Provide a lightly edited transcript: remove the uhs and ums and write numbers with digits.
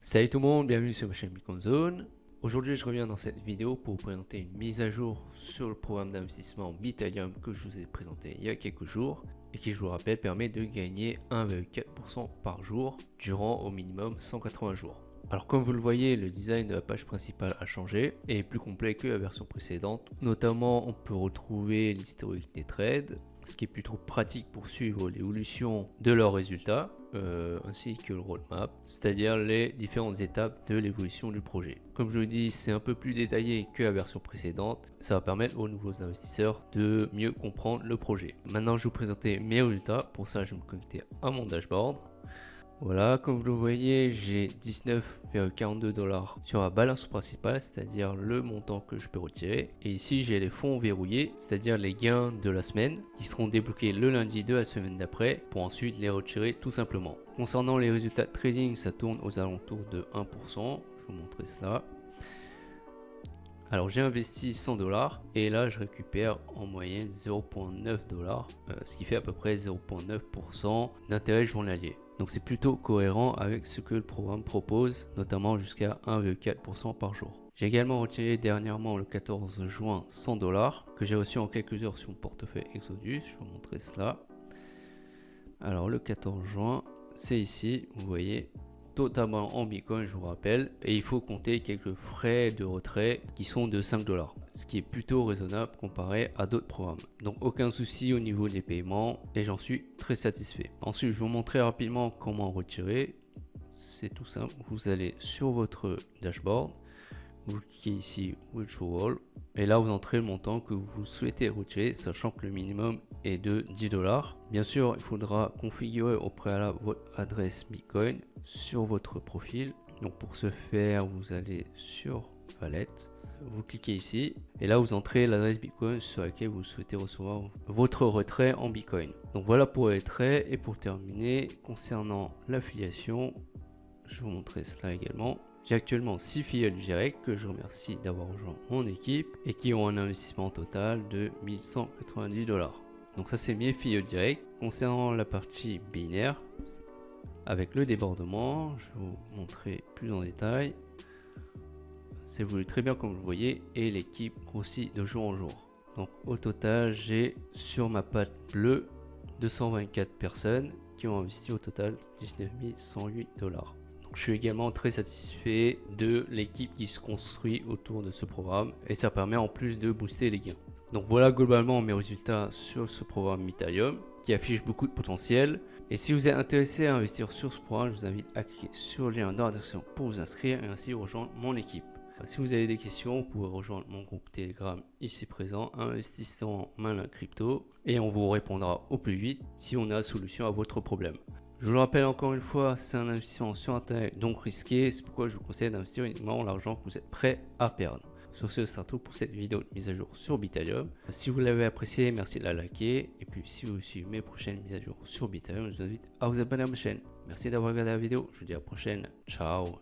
Salut tout le monde, bienvenue sur ma chaîne Bitcoin Zone. Aujourd'hui je reviens dans cette vidéo pour vous présenter une mise à jour sur le programme d'investissement Bitalium que je vous ai présenté il y a quelques jours et qui, je vous rappelle, permet de gagner 1,4% par jour durant au minimum 180 jours. Alors comme vous le voyez, le design de la page principale a changé et est plus complet que la version précédente. Notamment on peut retrouver l'historique des trades, ce qui est plutôt pratique pour suivre l'évolution de leurs résultats, ainsi que le roadmap, c'est-à-dire les différentes étapes de l'évolution du projet. Comme je le dis, c'est un peu plus détaillé que la version précédente, ça va permettre aux nouveaux investisseurs de mieux comprendre le projet. Maintenant je vais vous présenter mes résultats, pour ça je vais me connecter à mon dashboard. Voilà, comme vous le voyez, j'ai 19,42 $ sur la balance principale, c'est-à-dire le montant que je peux retirer. Et ici, j'ai les fonds verrouillés, c'est-à-dire les gains de la semaine, qui seront débloqués le lundi de la semaine d'après, pour ensuite les retirer tout simplement. Concernant les résultats de trading, ça tourne aux alentours de 1%. Je vais vous montrer cela. Alors j'ai investi 100 $ et là je récupère en moyenne 0,9 $, ce qui fait à peu près 0,9% d'intérêt journalier. Donc c'est plutôt cohérent avec ce que le programme propose, notamment jusqu'à 1,4% par jour. J'ai également retiré dernièrement le 14 juin 100 $ que j'ai reçu en quelques heures sur mon portefeuille Exodus. Je vais vous montrer cela. Alors le 14 juin, c'est ici, vous voyez, totalement en Bitcoin, je vous rappelle, et il faut compter quelques frais de retrait qui sont de 5 $, ce qui est plutôt raisonnable comparé à d'autres programmes. Donc aucun souci au niveau des paiements et j'en suis très satisfait. Ensuite, je vais vous montrer rapidement comment retirer. C'est tout simple, vous allez sur votre dashboard, vous cliquez ici Withdrawal et là vous entrez le montant que vous souhaitez retirer, sachant que le minimum est de 10 $. Bien sûr, il faudra configurer au préalable votre adresse Bitcoin sur votre profil. Donc pour ce faire, vous allez sur Wallet, vous cliquez ici et là vous entrez l'adresse Bitcoin sur laquelle vous souhaitez recevoir votre retrait en Bitcoin. Donc voilà pour les traits. Et pour terminer, concernant l'affiliation, je vais vous montrer cela également. J'ai actuellement 6 filleuls directs que je remercie d'avoir rejoint mon équipe et qui ont un investissement total de 1190 $. Donc ça c'est mes filleuls directs. Concernant la partie binaire, avec le débordement, je vais vous montrer plus en détail. C'est évolue très bien comme vous le voyez et l'équipe grossit de jour en jour. Donc au total, j'ai sur ma patte bleue 224 personnes qui ont investi au total 19 108 $. Je suis également très satisfait de l'équipe qui se construit autour de ce programme et ça permet en plus de booster les gains. Donc voilà globalement mes résultats sur ce programme Bitalium qui affiche beaucoup de potentiel. Et si vous êtes intéressé à investir sur ce programme, je vous invite à cliquer sur le lien dans la description pour vous inscrire et ainsi rejoindre mon équipe. Si vous avez des questions, vous pouvez rejoindre mon groupe Telegram ici présent, Investissant Malin Crypto, et on vous répondra au plus vite si on a la solution à votre problème. Je vous le rappelle encore une fois, c'est un investissement sur Internet, donc risqué. C'est pourquoi je vous conseille d'investir uniquement l'argent que vous êtes prêt à perdre. Sur ce, c'est tout pour cette vidéo de mise à jour sur Bitalium. Si vous l'avez apprécié, merci de la liker. Et puis, si vous suivez mes prochaines mises à jour sur Bitalium, je vous invite à vous abonner à ma chaîne. Merci d'avoir regardé la vidéo. Je vous dis à la prochaine. Ciao.